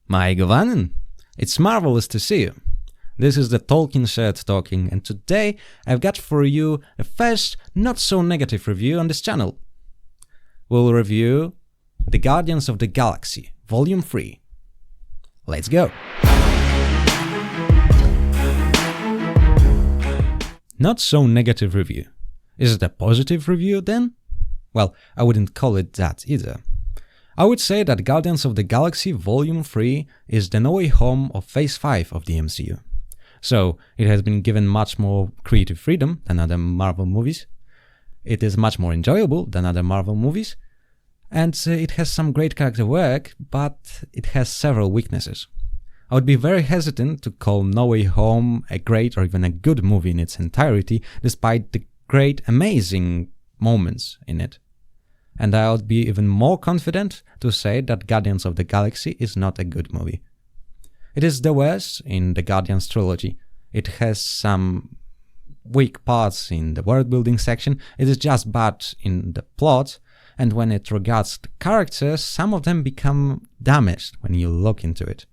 My Govanen, it's marvelous to see you. This is the Tolkien Shed talking, and today I've got for you a first not-so-negative review on this channel. We'll review The Guardians of the Galaxy, Volume 3. Let's go! Not-so-negative review. Is it a positive review then? Well, I wouldn't call it that either. I would say that Guardians of the Galaxy Volume 3 is the No Way Home of Phase 5 of the MCU. So, it has been given much more creative freedom than other Marvel movies. It is much more enjoyable than other Marvel movies. And it has some great character work, but it has several weaknesses. I would be very hesitant to call No Way Home a great or even a good movie in its entirety, despite the great, amazing moments in it. And I would be even more confident to say that Guardians of the Galaxy is not a good movie. It is the worst in the Guardians trilogy. It has some weak parts in the world-building section, it is just bad in the plot, and when it regards the characters, some of them become damaged when you look into it.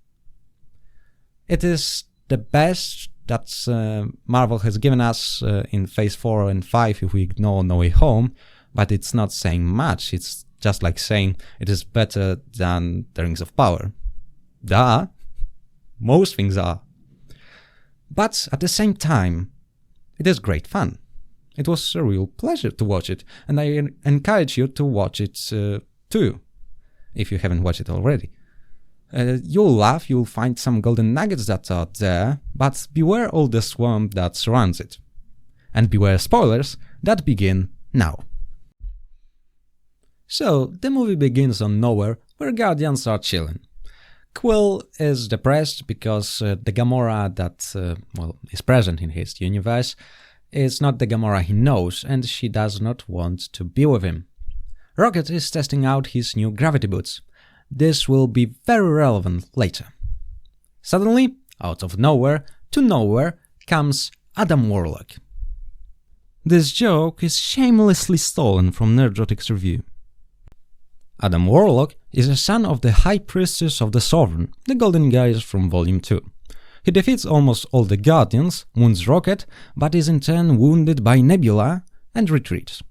It is the best that Marvel has given us in Phase 4 and 5 if we ignore No Way Home, but it's not saying much. It's just like saying it is better than The Rings of Power. Duh! Most things are. But at the same time, it is great fun. It was a real pleasure to watch it, and I encourage you to watch it too, if you haven't watched it already. You'll laugh, you'll find some golden nuggets that are there, but beware all the swamp that surrounds it. And beware spoilers that begin now. So, the movie begins on nowhere, where Guardians are chilling. Quill is depressed because the Gamora that, is present in his universe is not the Gamora he knows, and she does not want to be with him. Rocket is testing out his new gravity boots. This will be very relevant later. Suddenly, out of nowhere to nowhere, comes Adam Warlock. This joke is shamelessly stolen from Nerdrotic's review. Adam Warlock is a son of the High Priestess of the Sovereign, the Golden Guys from Volume 2. He defeats almost all the Guardians, wounds Rocket, but is in turn wounded by Nebula and retreats.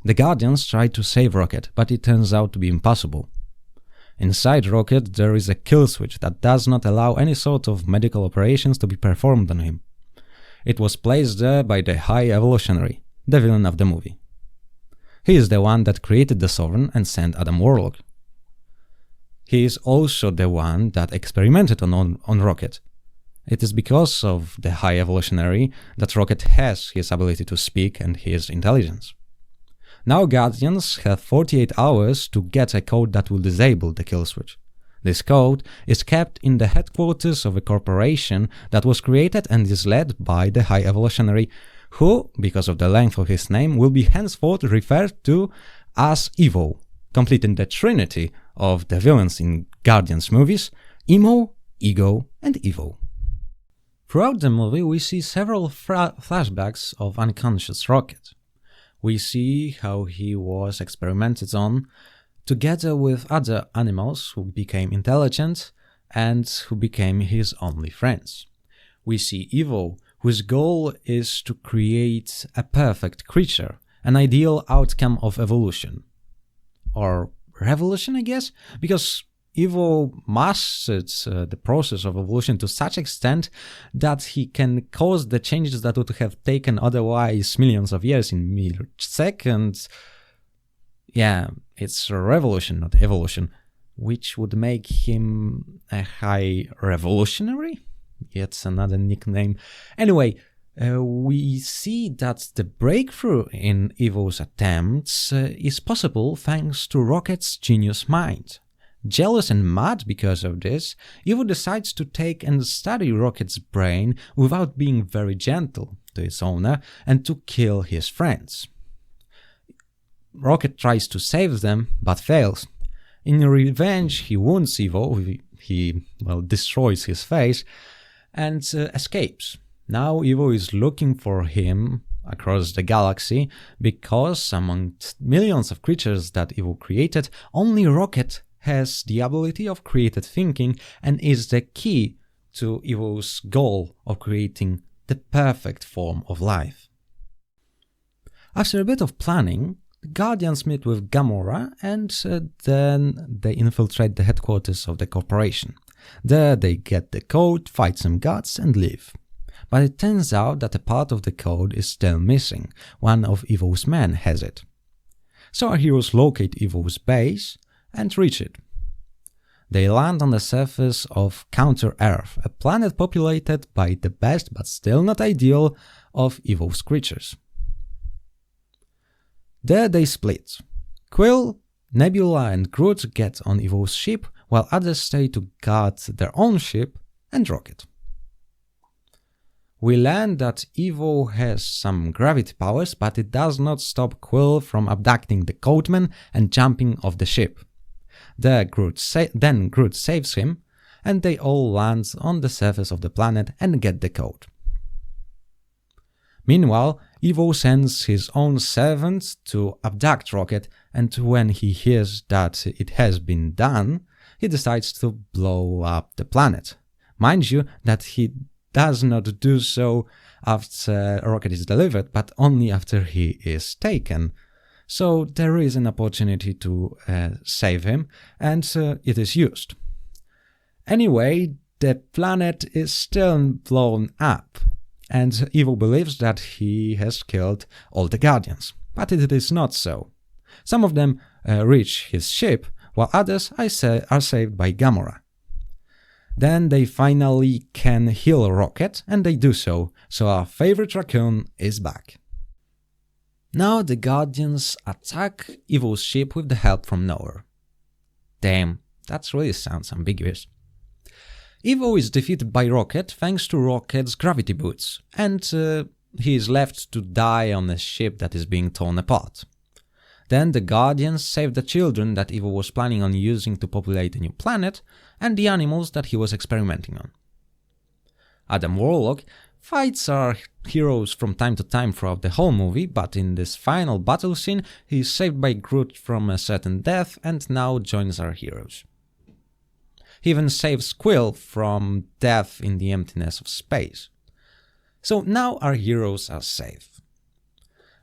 The Guardians try to save Rocket, but it turns out to be impossible. Inside Rocket there is a kill switch that does not allow any sort of medical operations to be performed on him. It was placed there by the High Evolutionary, the villain of the movie. He is the one that created the Sovereign and sent Adam Warlock. He is also the one that experimented on Rocket. It is because of the High Evolutionary that Rocket has his ability to speak and his intelligence. Now Guardians have 48 hours to get a code that will disable the kill switch. This code is kept in the headquarters of a corporation that was created and is led by the High Evolutionary, who, because of the length of his name, will be henceforth referred to as Evo, completing the trinity of the villains in Guardians movies: Emo, Ego, and Evo. Throughout the movie we see several flashbacks of unconscious Rocket. We see how he was experimented on together with other animals who became intelligent and who became his only friends. We see Evo, whose goal is to create a perfect creature, an ideal outcome of evolution. Or revolution, I guess? Because Evo mastered the process of evolution to such extent that he can cause the changes that would have taken otherwise millions of years in mere seconds. Yeah, it's a revolution, not evolution, which would make him a High Revolutionary? Yet another nickname. Anyway, we see that the breakthrough in Evo's attempts is possible thanks to Rocket's genius mind. Jealous and mad because of this, Evo decides to take and study Rocket's brain without being very gentle to its owner and to kill his friends. Rocket tries to save them, but fails. In revenge, he wounds Evo, he destroys his face, and escapes. Now Evo is looking for him across the galaxy because among millions of creatures that Evo created, only Rocket has the ability of creative thinking and is the key to evil's goal of creating the perfect form of life. After a bit of planning, the Guardians meet with Gamora and then they infiltrate the headquarters of the corporation. There they get the code, fight some guards and leave. But it turns out that a part of the code is still missing. One of evil's men has it. So our heroes locate evil's base and reach it. They land on the surface of Counter-Earth, a planet populated by the best but still not ideal of evil's creatures. There they split. Quill, Nebula and Groot get on evil's ship, while others stay to guard their own ship and Rocket. We learn that evil has some gravity powers, but it does not stop Quill from abducting the codeman and jumping off the ship. Then Groot saves him, and they all land on the surface of the planet and get the code. Meanwhile, Evil sends his own servant to abduct Rocket, and when he hears that it has been done, he decides to blow up the planet. Mind you, that he does not do so after Rocket is delivered, but only after he is taken. So there is an opportunity to save him, and it is used. Anyway, the planet is still blown up, and Evil believes that he has killed all the Guardians. But it is not so. Some of them reach his ship, while others are saved by Gamora. Then they finally can heal Rocket, and they do so our favorite raccoon is back. Now the Guardians attack Evil's ship with the help from nowhere. Damn, that really sounds ambiguous. Evil is defeated by Rocket thanks to Rocket's gravity boots, and he is left to die on a ship that is being torn apart. Then the Guardians save the children that Evil was planning on using to populate a new planet, and the animals that he was experimenting on. Adam Warlock fights our heroes from time to time throughout the whole movie, but in this final battle scene he is saved by Groot from a certain death and now joins our heroes. He even saves Quill from death in the emptiness of space. So now our heroes are safe.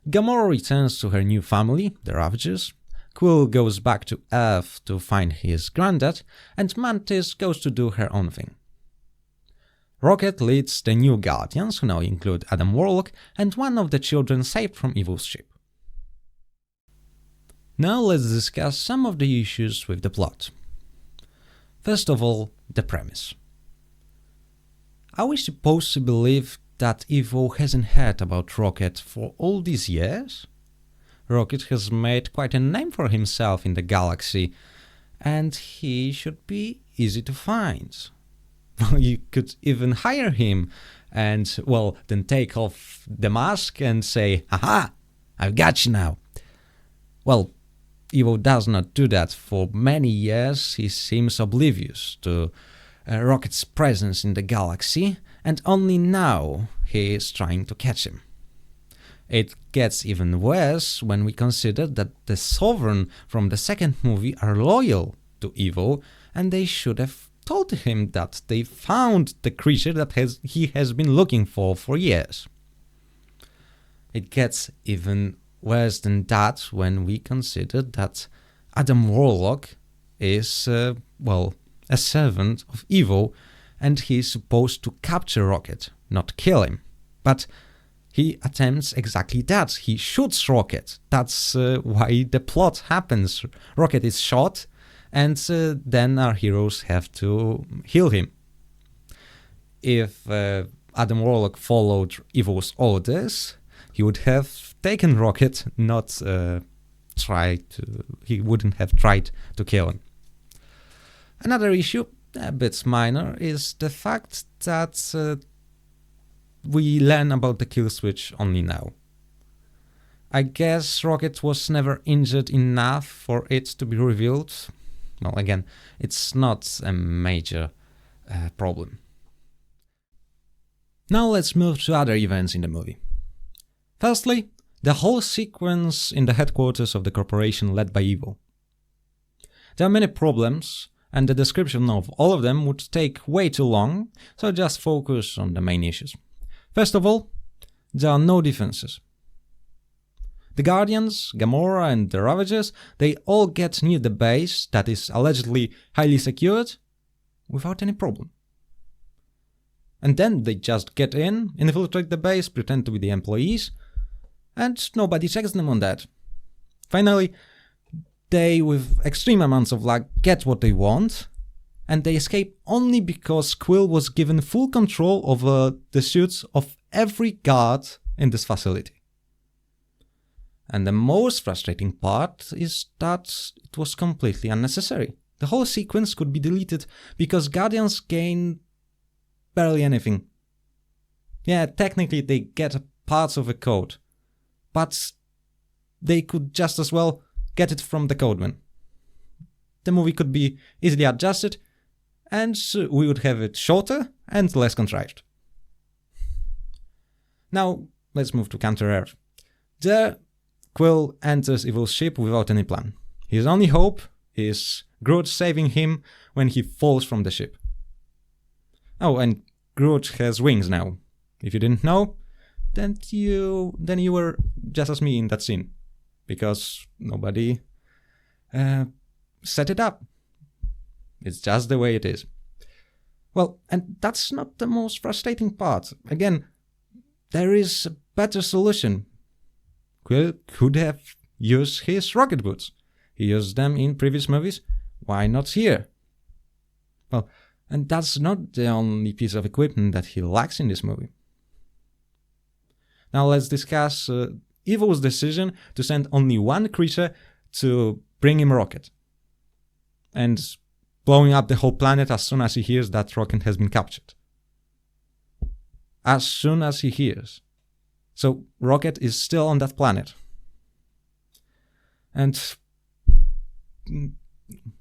Gamora returns to her new family, the Ravagers, Quill goes back to Earth to find his granddad, and Mantis goes to do her own thing. Rocket leads the new Guardians, who now include Adam Warlock and one of the children saved from Evil's ship. Now let's discuss some of the issues with the plot. First of all, the premise. Are we supposed to believe that Evil hasn't heard about Rocket for all these years? Rocket has made quite a name for himself in the galaxy, and he should be easy to find. You could even hire him and, well, then take off the mask and say, "Haha, I've got you now." Well, Evil does not do that. For many years he seems oblivious to Rocket's presence in the galaxy, and only now he is trying to catch him. It gets even worse when we consider that the Sovereign from the second movie are loyal to Evil, and they should have told him that they found the creature that he has been looking for years. It gets even worse than that when we consider that Adam Warlock is, a servant of Evil, and he is supposed to capture Rocket, not kill him. But he attempts exactly that. He shoots Rocket. That's why the plot happens. Rocket is shot, and then our heroes have to heal him. If Adam Warlock followed Evil's orders, he would have taken Rocket, not he wouldn't have tried to kill him. Another issue, a bit minor, is the fact that we learn about the kill switch only now. I guess Rocket was never injured enough for it to be revealed. Well, again, it's not a major problem. Now let's move to other events in the movie. Firstly, the whole sequence in the headquarters of the corporation led by Evil. There are many problems, and the description of all of them would take way too long, so just focus on the main issues. First of all, there are no defenses. The Guardians, Gamora and the Ravagers, they all get near the base that is allegedly highly secured without any problem. And then they just get in, infiltrate the base, pretend to be the employees, and nobody checks them on that. Finally, they, with extreme amounts of luck, get what they want, and they escape only because Quill was given full control over the suits of every guard in this facility. And the most frustrating part is that it was completely unnecessary. The whole sequence could be deleted because Guardians gain barely anything. Yeah, technically they get parts of a code, but they could just as well get it from the codeman. The movie could be easily adjusted, and we would have it shorter and less contrived. Now, let's move to Counter-Earth. There, Quill enters Evil's ship without any plan. His only hope is Groot saving him when he falls from the ship. Oh, and Groot has wings now. If you didn't know, then you were just as me in that scene, because nobody set it up. It's just the way it is. Well, and that's not the most frustrating part. Again, there is a better solution. Quill could have used his rocket boots. He used them in previous movies. Why not here? Well, and that's not the only piece of equipment that he lacks in this movie. Now let's discuss Evil's decision to send only one creature to bring him a rocket, and blowing up the whole planet as soon as he hears that rocket has been captured. As soon as he hears. So Rocket is still on that planet. And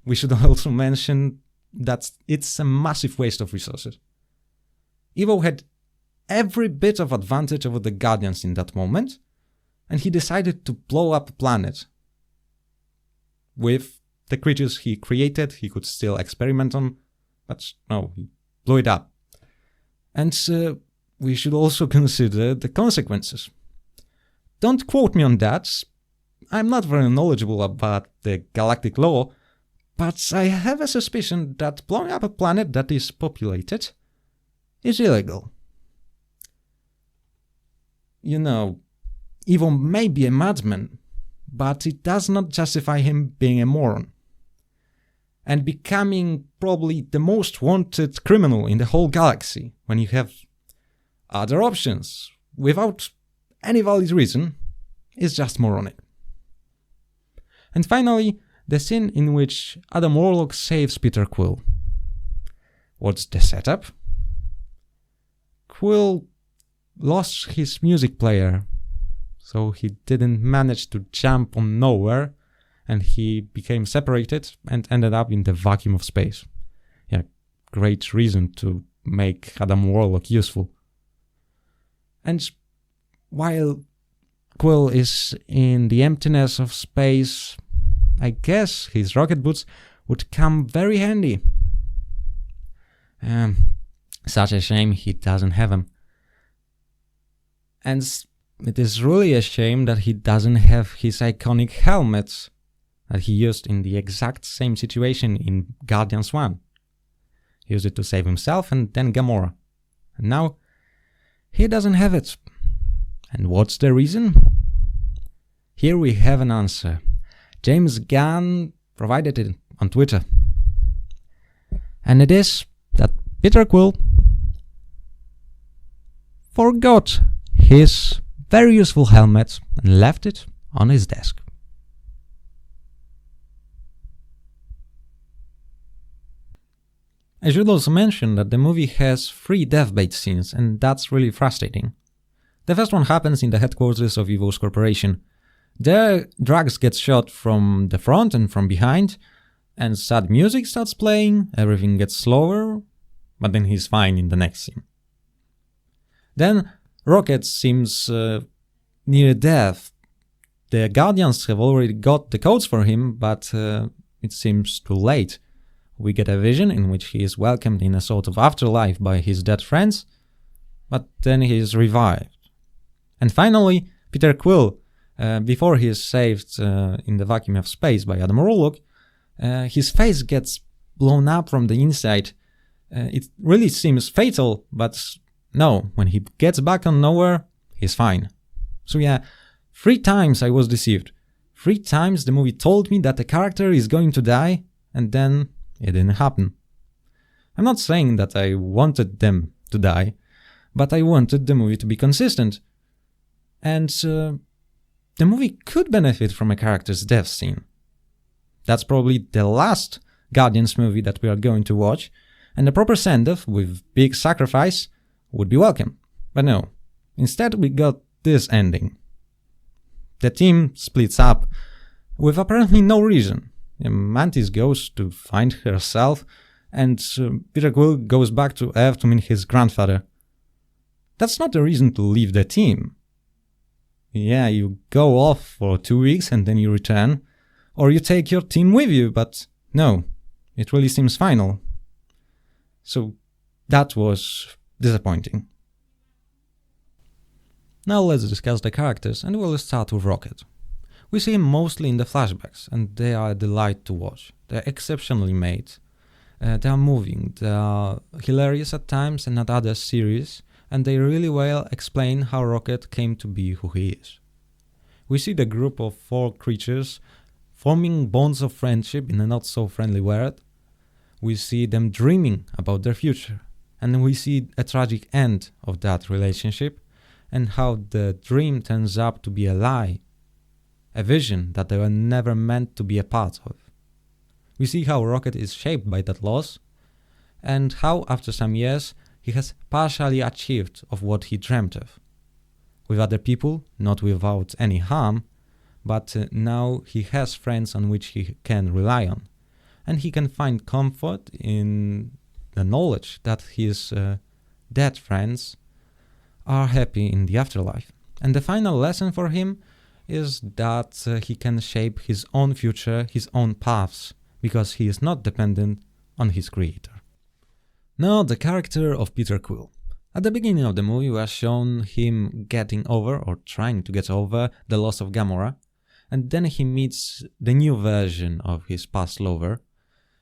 we should also mention that it's a massive waste of resources. Evil had every bit of advantage over the Guardians in that moment, and he decided to blow up a planet. With the creatures he created, he could still experiment on, but no, he blew it up. And we should also consider the consequences. Don't quote me on that. I'm not very knowledgeable about the galactic law, but I have a suspicion that blowing up a planet that is populated is illegal. You know, Evil may be a madman, but it does not justify him being a moron and becoming probably the most wanted criminal in the whole galaxy when you have other options without any valid reason is just moronic. And finally, the scene in which Adam Warlock saves Peter Quill. What's the setup? Quill lost his music player, so he didn't manage to jump on nowhere, and he became separated and ended up in the vacuum of space. Yeah, great reason to make Adam Warlock useful. And while Quill is in the emptiness of space, I guess his rocket boots would come very handy. Such a shame he doesn't have them. And it is really a shame that he doesn't have his iconic helmet that he used in the exact same situation in Guardians 1. He used it to save himself and then Gamora. And now he doesn't have it. And what's the reason? Here we have an answer. James Gunn provided it on Twitter. And it is that Peter Quill forgot his very useful helmet and left it on his desk. I should also mention that the movie has 3 deathbait scenes, and that's really frustrating. The first one happens in the headquarters of Evil's corporation. There, Drax gets shot from the front and from behind, and sad music starts playing, everything gets slower, but then he's fine in the next scene. Then, Rocket seems near death. The Guardians have already got the codes for him, but it seems too late. We get a vision in which he is welcomed in a sort of afterlife by his dead friends, but then he is revived. And finally, Peter Quill, before he is saved in the vacuum of space by Adam Warlock, his face gets blown up from the inside. It really seems fatal, but no, when he gets back on Nowhere, he's fine. So yeah, 3 times I was deceived. 3 times the movie told me that the character is going to die, and then it didn't happen. I'm not saying that I wanted them to die, but I wanted the movie to be consistent. And the movie could benefit from a character's death scene. That's probably the last Guardians movie that we are going to watch, and a proper send-off with big sacrifice would be welcome. But no, instead we got this ending. The team splits up with apparently no reason. Mantis goes to find herself, and Peter Quill goes back to Earth to meet his grandfather. That's not a reason to leave the team. Yeah, you go off for 2 weeks and then you return, or you take your team with you, but no, it really seems final. So that was disappointing. Now let's discuss the characters, and we'll start with Rocket. We see him mostly in the flashbacks, and they are a delight to watch. They're exceptionally made. They are moving, they are hilarious at times and at others serious, and they really well explain how Rocket came to be who he is. We see the group of 4 creatures forming bonds of friendship in a not-so-friendly world. We see them dreaming about their future, and we see a tragic end of that relationship, and how the dream turns out to be a lie, a vision that they were never meant to be a part of. We see how Rocket is shaped by that loss, and how after some years he has partially achieved of what he dreamt of. With other people, not without any harm, but now he has friends on which he can rely on, and he can find comfort in the knowledge that his dead friends are happy in the afterlife. And the final lesson for him is that he can shape his own future, his own paths, because he is not dependent on his creator. Now the character of Peter Quill. At the beginning of the movie we are shown him getting over, or trying to get over, the loss of Gamora, and then he meets the new version of his past lover,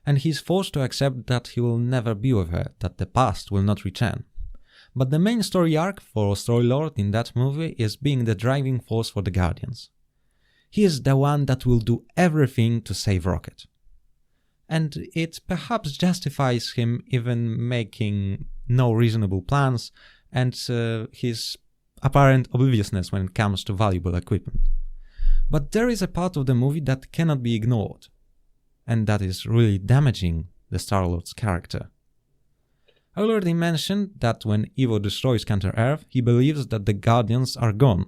and he is forced to accept that he will never be with her, that the past will not return. But the main story arc for Story-Lord in that movie is being the driving force for the Guardians. He is the one that will do everything to save Rocket. And it perhaps justifies him even making no reasonable plans and his apparent obliviousness when it comes to valuable equipment. But there is a part of the movie that cannot be ignored, and that is really damaging the Star-Lord's character. I already mentioned that when Evo destroys Counter-Earth, he believes that the Guardians are gone.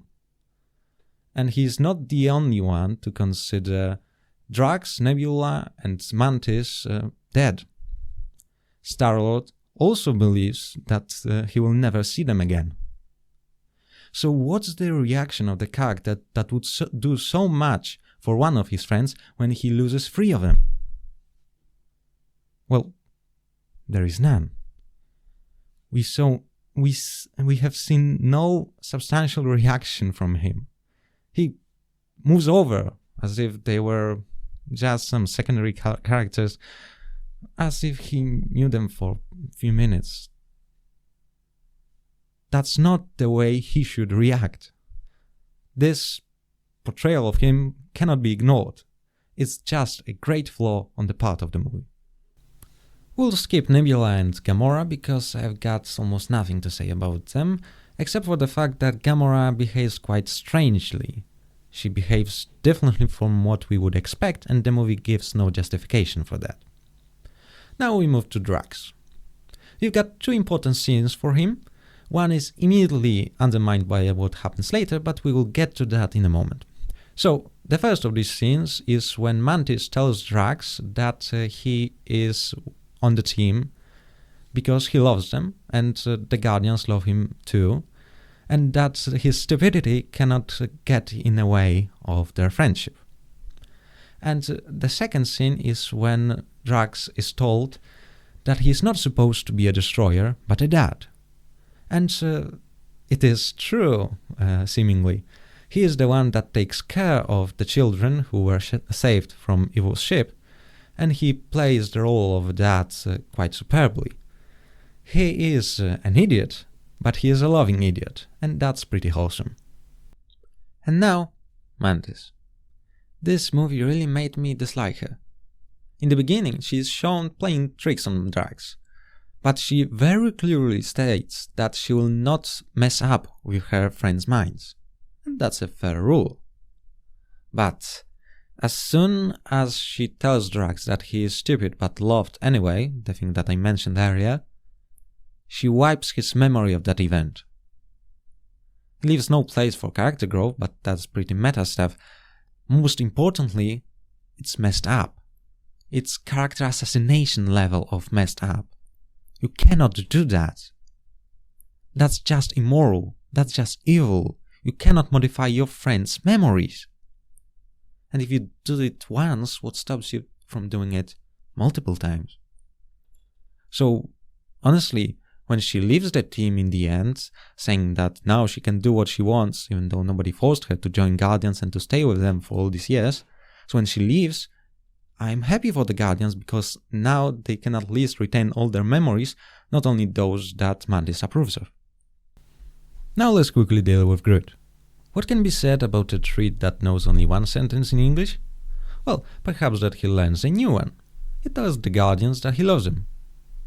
And he is not the only one to consider Drax, Nebula and Mantis dead. Star-Lord also believes that he will never see them again. So what's the reaction of the character that would do so much for one of his friends when he loses 3 of them? Well, there is none. We have seen no substantial reaction from him. He moves over as if they were just some secondary characters, as if he knew them for a few minutes. That's not the way he should react. This portrayal of him cannot be ignored. It's just a great flaw on the part of the movie. We'll skip Nebula and Gamora because I've got almost nothing to say about them, except for the fact that Gamora behaves quite strangely. She behaves differently from what we would expect, and the movie gives no justification for that. Now we move to Drax. We've got 2 important scenes for him. One is immediately undermined by what happens later, but we will get to that in a moment. So, the first of these scenes is when Mantis tells Drax that he is on the team because he loves them, and the Guardians love him too, and that his stupidity cannot get in the way of their friendship. And the second scene is when Drax is told that he is not supposed to be a destroyer, but a dad. And it is true, seemingly. He is the one that takes care of the children who were saved from Evil's ship, and he plays the role of a dad quite superbly. He is an idiot, but he is a loving idiot, and that's pretty wholesome. And now, Mantis. This movie really made me dislike her. In the beginning, she is shown playing tricks on Drax, but she very clearly states that she will not mess up with her friends' minds, and that's a fair rule. But as soon as she tells Drax that he is stupid but loved anyway, the thing that I mentioned earlier, she wipes his memory of that event. It leaves no place for character growth, but that's pretty meta stuff. Most importantly, it's messed up. It's character assassination level of messed up. You cannot do that. That's just immoral. That's just evil. You cannot modify your friends' memories. And if you do it once, what stops you from doing it multiple times? So, honestly, when she leaves the team in the end, saying that now she can do what she wants, even though nobody forced her to join Guardians and to stay with them for all these years, so when she leaves, I'm happy for the Guardians because now they can at least retain all their memories, not only those that Mantis approves of. Now let's quickly deal with Groot. What can be said about a treat that knows only one sentence in English? Well, perhaps that he learns a new one. He tells the Guardians that he loves them.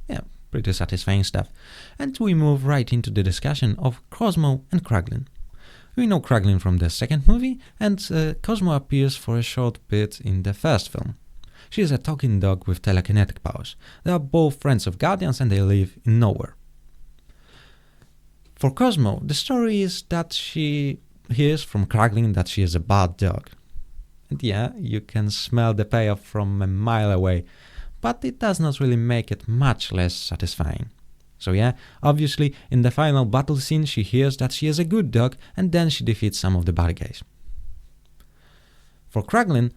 Yeah, pretty satisfying stuff. And we move right into the discussion of Cosmo and Kraglin. We know Kraglin from the second movie, and Cosmo appears for a short bit in the first film. She is a talking dog with telekinetic powers. They are both friends of Guardians and they live in nowhere. For Cosmo, the story is that she hears from Kraglin that she is a bad dog. And yeah, you can smell the payoff from a mile away, but it does not really make it much less satisfying. So yeah, obviously, in the final battle scene she hears that she is a good dog and then she defeats some of the bad guys. For Kraglin,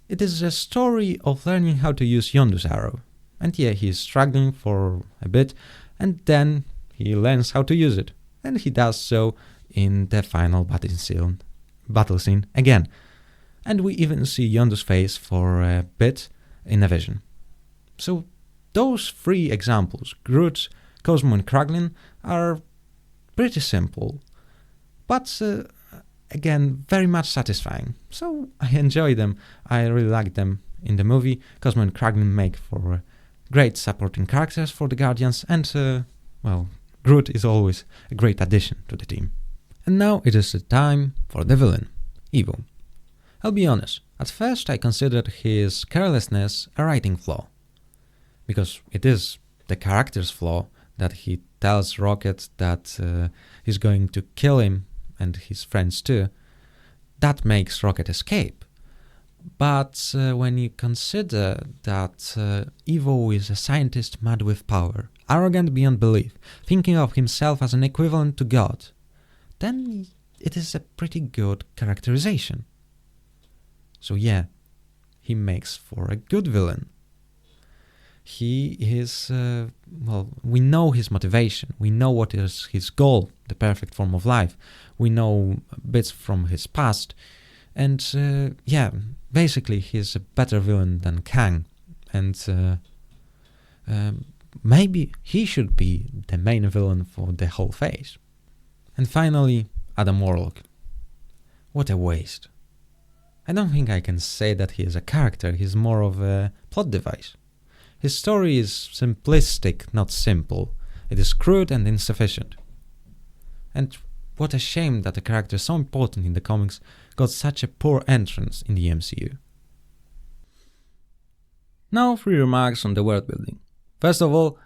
it is a story of learning how to use Yondu's arrow. And yeah, he is struggling for a bit and then he learns how to use it. And he does so in the final battle scene again. And we even see Yondu's face for a bit in a vision. So those three examples, Groot, Cosmo and Kraglin, are pretty simple, but again, very much satisfying. So I enjoy them, I really like them in the movie. Cosmo and Kraglin make for great supporting characters for the Guardians, and well, Groot is always a great addition to the team. And now it is the time for the villain, Evo. I'll be honest, at first I considered his carelessness a writing flaw, because it is the character's flaw that he tells Rocket that he's going to kill him and his friends too. That makes Rocket escape. But when you consider that Evo is a scientist mad with power, arrogant beyond belief, thinking of himself as an equivalent to God, then it is a pretty good characterization. So yeah, he makes for a good villain. He is, well, we know his motivation, we know what is his goal, the perfect form of life, we know bits from his past, and yeah, basically he's a better villain than Kang, and maybe he should be the main villain for the whole phase. And finally, Adam Warlock. What a waste. I don't think I can say that he is a character, he's more of a plot device. His story is simplistic, not simple. It is crude and insufficient. And what a shame that a character so important in the comics got such a poor entrance in the MCU. Now 3 remarks on the world building. First of all,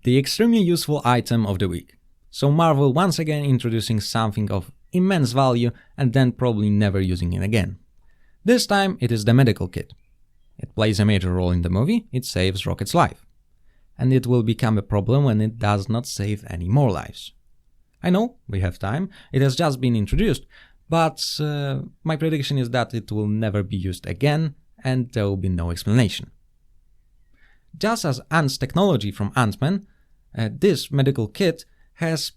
the extremely useful item of the week. So Marvel once again introducing something of immense value and then probably never using it again. This time it is the medical kit. It plays a major role in the movie, it saves Rocket's life. And it will become a problem when it does not save any more lives. I know, we have time, it has just been introduced, but my prediction is that it will never be used again, and there will be no explanation. Just as Ant's technology from Ant-Man, this medical kit has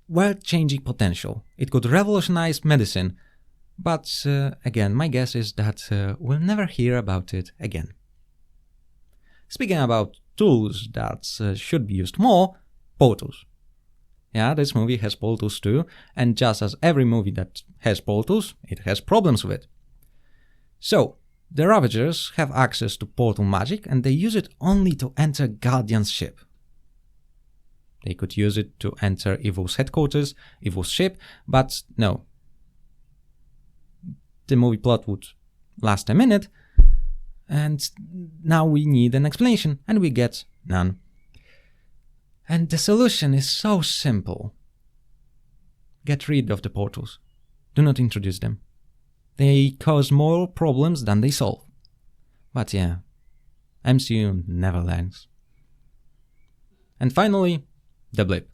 world-changing potential. It could revolutionize medicine, but again, my guess is that we'll never hear about it again. Speaking about tools that should be used more, portals. Yeah, this movie has portals too, and just as every movie that has portals, it has problems with it. So, the Ravagers have access to portal magic and they use it only to enter Guardian's ship. They could use it to enter Evil's headquarters, Evil's ship, but no. The movie plot would last a minute, and now we need an explanation, and we get none. And the solution is so simple. Get rid of the portals. Do not introduce them. They cause more problems than they solve. But yeah, MCU never learns. And finally, the blip.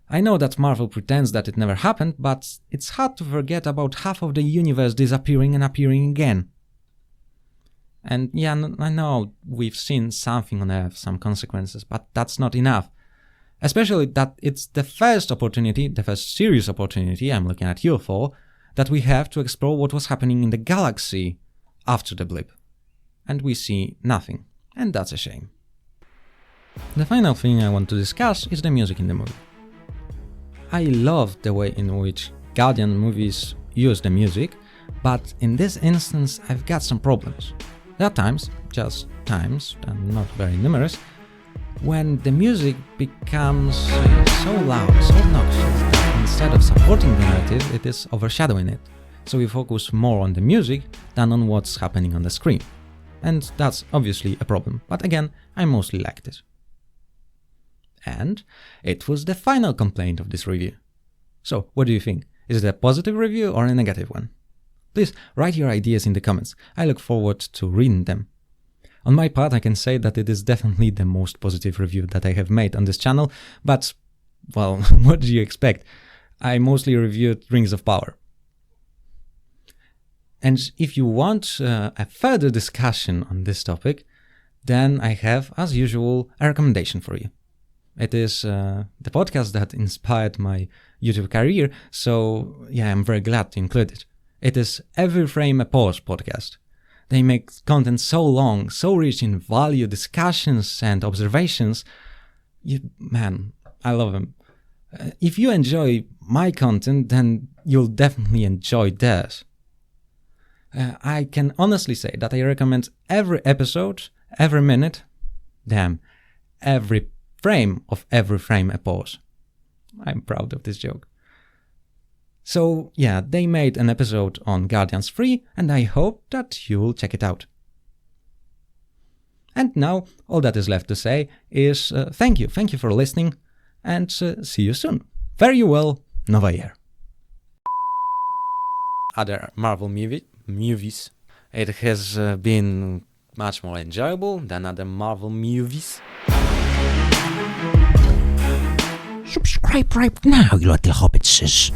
I know that Marvel pretends that it never happened, but it's hard to forget about half of the universe disappearing and appearing again. And yeah, I know we've seen something on Earth, some consequences, but that's not enough. Especially that it's the first opportunity, the first serious opportunity, I'm looking at you for, that we have to explore what was happening in the galaxy after the blip. And we see nothing, and that's a shame. The final thing I want to discuss is the music in the movie. I love the way in which Guardian movies use the music, but in this instance I've got some problems. There are times, just times, and not very numerous, when the music becomes so loud, so obnoxious, that instead of supporting the narrative, it is overshadowing it. So we focus more on the music than on what's happening on the screen. And that's obviously a problem, but again, I mostly liked it. And it was the final complaint of this review. So, what do you think? Is it a positive review or a negative one? Please write your ideas in the comments. I look forward to reading them. On my part, I can say that it is definitely the most positive review that I have made on this channel, but, well, what do you expect? I mostly reviewed Rings of Power. And if you want a further discussion on this topic, then I have, as usual, a recommendation for you. It is the podcast that inspired my YouTube career, so yeah, I'm very glad to include it. It is Every Frame a Pause podcast. They make content so long, so rich in value, discussions and observations. Man, I love them. If you enjoy my content, then you'll definitely enjoy theirs. I can honestly say that I recommend every episode, every minute, every frame of Every Frame a Pause. I'm proud of this joke. So yeah, they made an episode on Guardians 3, and I hope that you will check it out. And now, all that is left to say is thank you for listening, and see you soon. Fare you well, Nova Year. Other Marvel movies. It has been much more enjoyable than other Marvel movies. Subscribe right now, you little hobbitses.